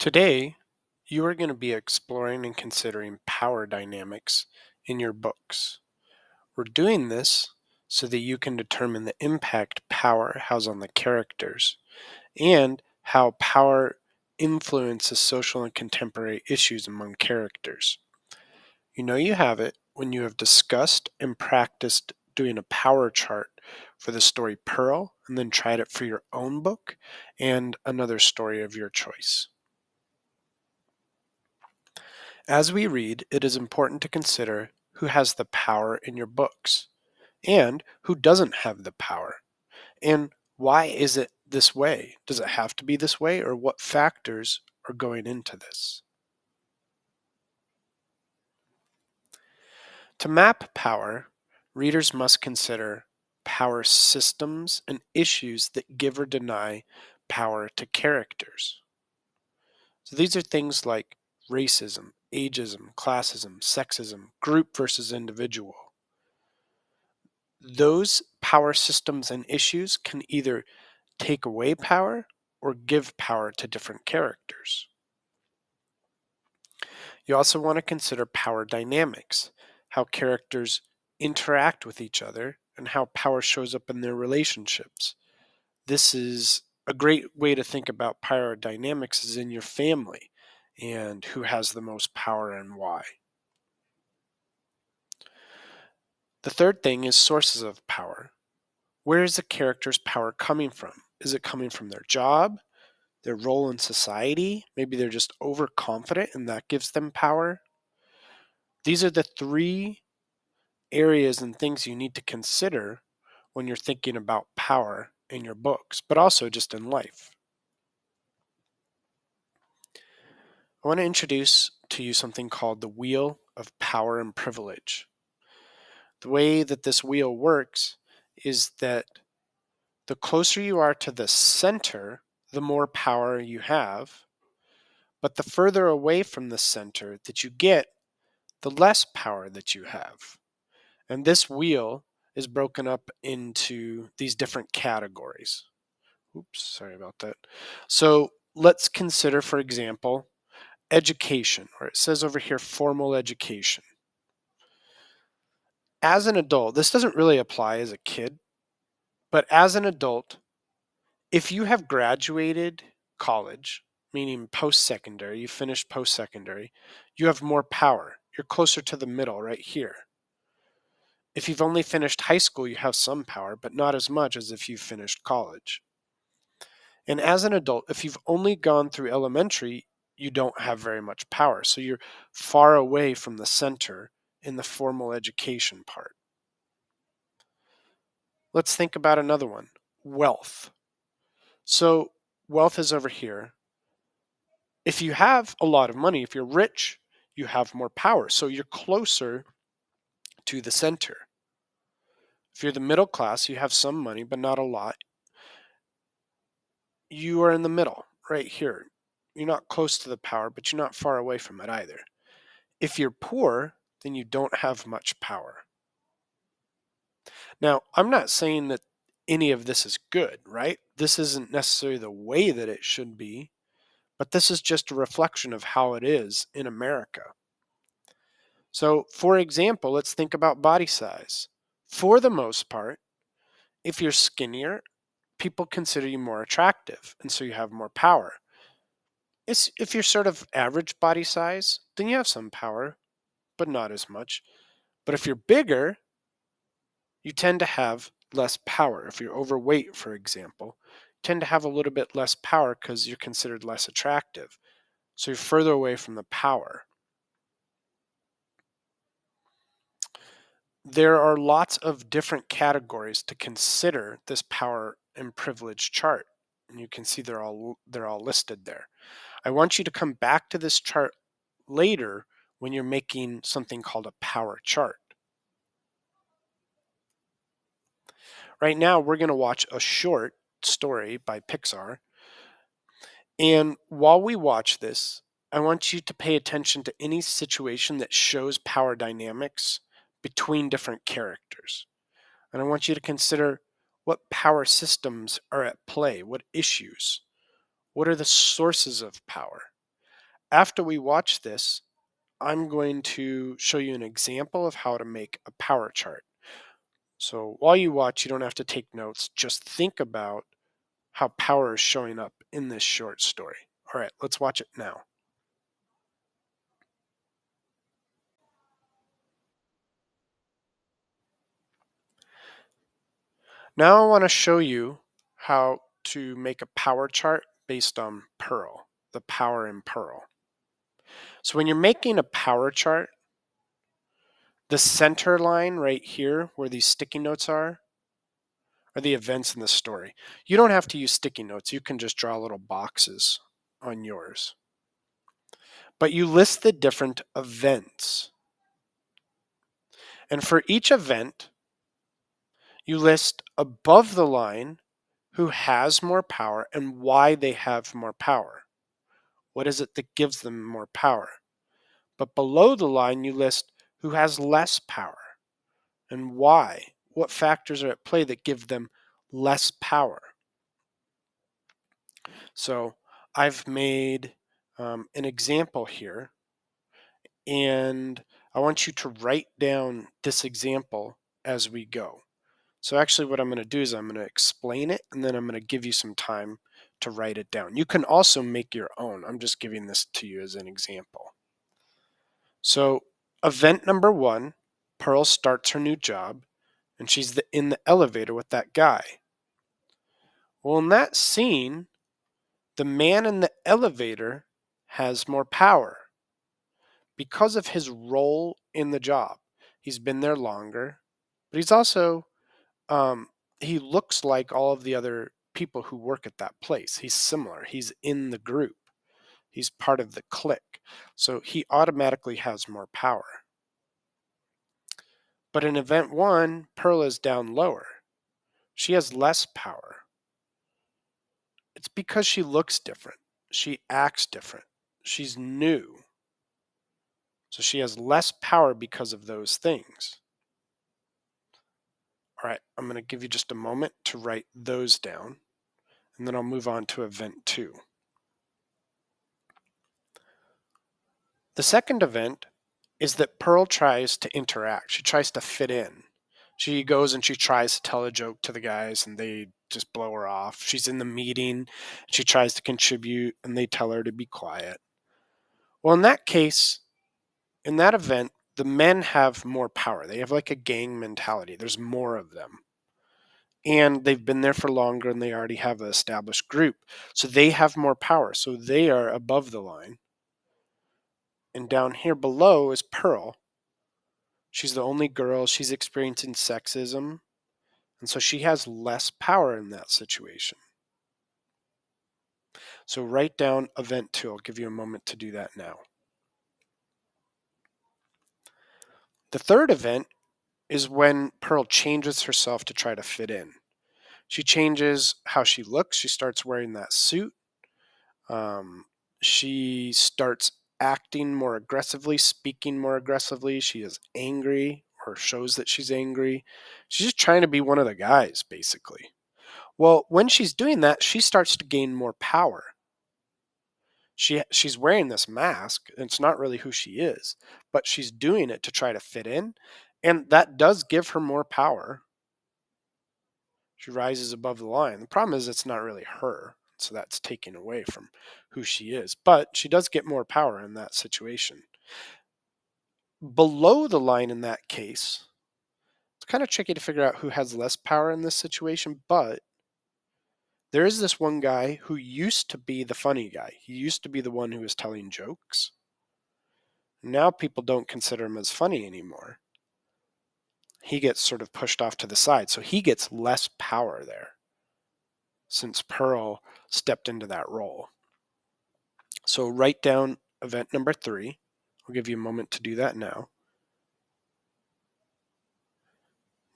Today, you are going to be exploring and considering power dynamics in your books. We're doing this so that you can determine the impact power has on the characters and how power influences social and contemporary issues among characters. You know you have it when you have discussed and practiced doing a power chart for the story Pearl and then tried it for your own book and another story of your choice. As we read, it is important to consider who has the power in your books and who doesn't have the power. And why is it this way? Does it have to be this way, or what factors are going into this? To map power, readers must consider power systems and issues that give or deny power to characters. So these are things like racism, ageism, classism, sexism, group versus individual. Those power systems and issues can either take away power or give power to different characters. You also want to consider power dynamics, how characters interact with each other, and how power shows up in their relationships. This is a great way to think about power dynamics is in your family and who has the most power and why. The third thing is sources of power. Where is the character's power coming from? Is it coming from their job, their role in society? Maybe they're just overconfident and that gives them power. These are the three areas and things you need to consider when you're thinking about power in your books, but also just in life. I want to introduce to you something called the Wheel of Power and Privilege. The way that this wheel works is that the closer you are to the center, the more power you have. But the further away from the center that you get, the less power that you have. And this wheel is broken up into these different categories. Oops, sorry about that. So let's consider, for example, education, or it says over here formal education. As an adult, this doesn't really apply as a kid, but as an adult, if you have graduated college, meaning post-secondary, you finished post-secondary, you have more power. You're closer to the middle right here. If you've only finished high school, you have some power, but not as much as if you've finished college. And as an adult, if you've only gone through elementary, you don't have very much power. So you're far away from the center in the formal education part. Let's think about another one, wealth. So wealth is over here. If you have a lot of money, if you're rich, you have more power. So you're closer to the center. If you're the middle class, you have some money, but not a lot. You are in the middle, right here. You're not close to the power, but you're not far away from it either. If you're poor, then you don't have much power. Now, I'm not saying that any of this is good, right? This isn't necessarily the way that it should be, but this is just a reflection of how it is in America. So, for example, let's think about body size. For the most part, if you're skinnier, people consider you more attractive, and so you have more power. If you're sort of average body size, then you have some power, but not as much. But if you're bigger, you tend to have less power. If you're overweight, for example, you tend to have a little bit less power because you're considered less attractive. So you're further away from the power. There are lots of different categories to consider this power and privilege chart. And you can see they're all listed there. I want you to come back to this chart later when you're making something called a power chart. Right now, we're going to watch a short story by Pixar. And while we watch this, I want you to pay attention to any situation that shows power dynamics between different characters. And I want you to consider what power systems are at play, what issues, what are the sources of power. after we watch this, I'm going to show you an example of how to make a power chart. So while you watch, you don't have to take notes. Just think about how power is showing up in this short story. All right, let's watch it now. Now I want to show you how to make a power chart based on Pearl, the power in Pearl. So when you're making a power chart, the center line right here where these sticky notes are the events in the story. You don't have to use sticky notes. You can just draw little boxes on yours. But you list the different events. And for each event, you list above the line who has more power and why they have more power. What is it that gives them more power? But below the line, you list who has less power and why. What factors are at play that give them less power? So I've made an example here, and I want you to write down this example as we go. So actually what I'm going to do is I'm going to explain it, and then I'm going to give you some time to write it down. You can also make your own. I'm just giving this to you as an example. So event number 1, Pearl starts her new job, and she's in the elevator with that guy. Well, in that scene, the man in the elevator has more power because of his role in the job. He's been there longer, but he's also, he looks like all of the other people who work at that place. He's similar. He's in the group. He's part of the clique. So he automatically has more power. But in event 1, Pearl is down lower. She has less power. It's because she looks different. She acts different. She's new. So she has less power because of those things. All right, I'm going to give you just a moment to write those down, and then I'll move on to event 2. The second event is that Pearl tries to interact. She tries to fit in. She goes and she tries to tell a joke to the guys, and they just blow her off. She's in the meeting. She tries to contribute, and they tell her to be quiet. Well, in that case, in that event, the men have more power. They have like a gang mentality. There's more of them. And they've been there for longer, and they already have an established group. So they have more power. So they are above the line. And down here below is Pearl. She's the only girl. She's experiencing sexism. And so she has less power in that situation. So write down event 2. I'll give you a moment to do that now. The third event is when Pearl changes herself to try to fit in. She changes how she looks. She starts wearing that suit. She starts acting more aggressively, speaking more aggressively. She is angry or shows that she's angry. She's just trying to be one of the guys, basically. Well, when she's doing that, she starts to gain more power. She's wearing this mask, and it's not really who she is, but she's doing it to try to fit in, and that does give her more power. She rises above the line. The problem is it's not really her, so that's taken away from who she is, but she does get more power in that situation. Below the line in that case, it's kind of tricky to figure out who has less power in this situation, but there is this one guy who used to be the funny guy. He used to be the one who was telling jokes. Now people don't consider him as funny anymore. He gets sort of pushed off to the side, so he gets less power there since Pearl stepped into that role. So write down event number 3. I'll give you a moment to do that now.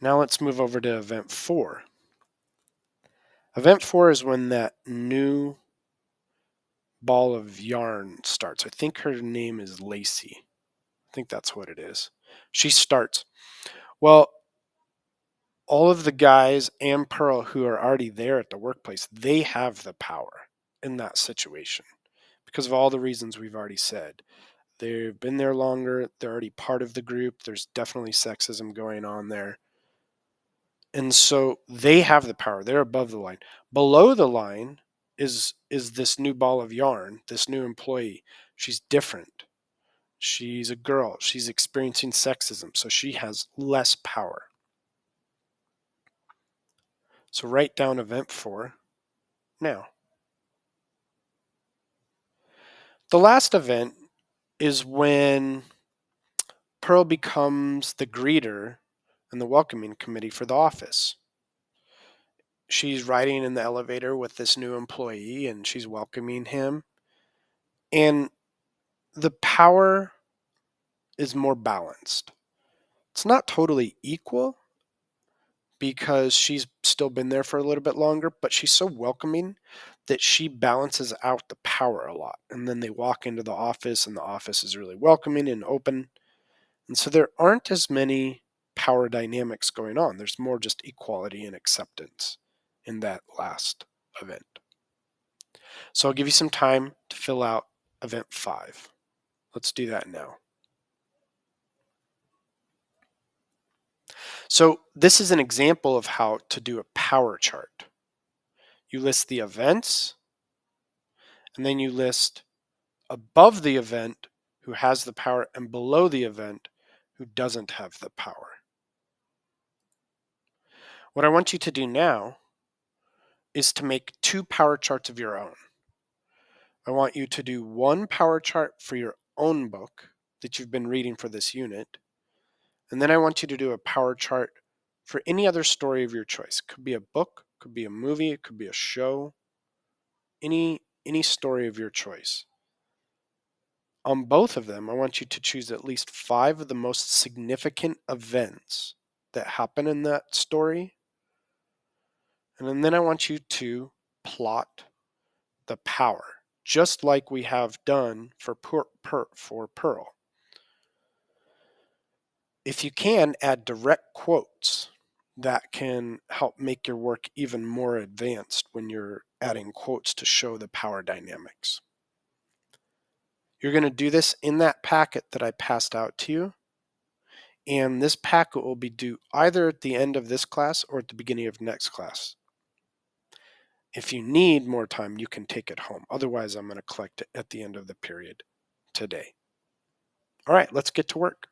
Now let's move over to event 4. Event 4 is when that new ball of yarn starts. I think her name is Lacey. I think that's what it is. She starts. Well, all of the guys and Pearl who are already there at the workplace, they have the power in that situation because of all the reasons we've already said. They've been there longer. They're already part of the group. There's definitely sexism going on there. And so they have the power. They're above the line. Below the line is this new ball of yarn, this new employee. She's different. She's a girl. She's experiencing sexism, so she has less power. So write down event 4 now. The last event is when Pearl becomes the greeter and the welcoming committee for the office. She's riding in the elevator with this new employee and she's welcoming him. And the power is more balanced. It's not totally equal because she's still been there for a little bit longer, but she's so welcoming that she balances out the power a lot. And then they walk into the office and the office is really welcoming and open. And so there aren't as many power dynamics going on. There's more just equality and acceptance in that last event. So I'll give you some time to fill out event 5. Let's do that now. So this is an example of how to do a power chart. You list the events, and then you list above the event who has the power and below the event who doesn't have the power. What I want you to do now is to make 2 power charts of your own. I want you to do 1 power chart for your own book that you've been reading for this unit, and then I want you to do a power chart for any other story of your choice. It could be a book, could be a movie, it could be a show, any story of your choice. On both of them, I want you to choose at least 5 of the most significant events that happen in that story. And then I want you to plot the power, just like we have done for Pearl. If you can, add direct quotes. That can help make your work even more advanced when you're adding quotes to show the power dynamics. You're going to do this in that packet that I passed out to you. And this packet will be due either at the end of this class or at the beginning of next class. If you need more time, you can take it home. Otherwise, I'm going to collect it at the end of the period today. All right, let's get to work.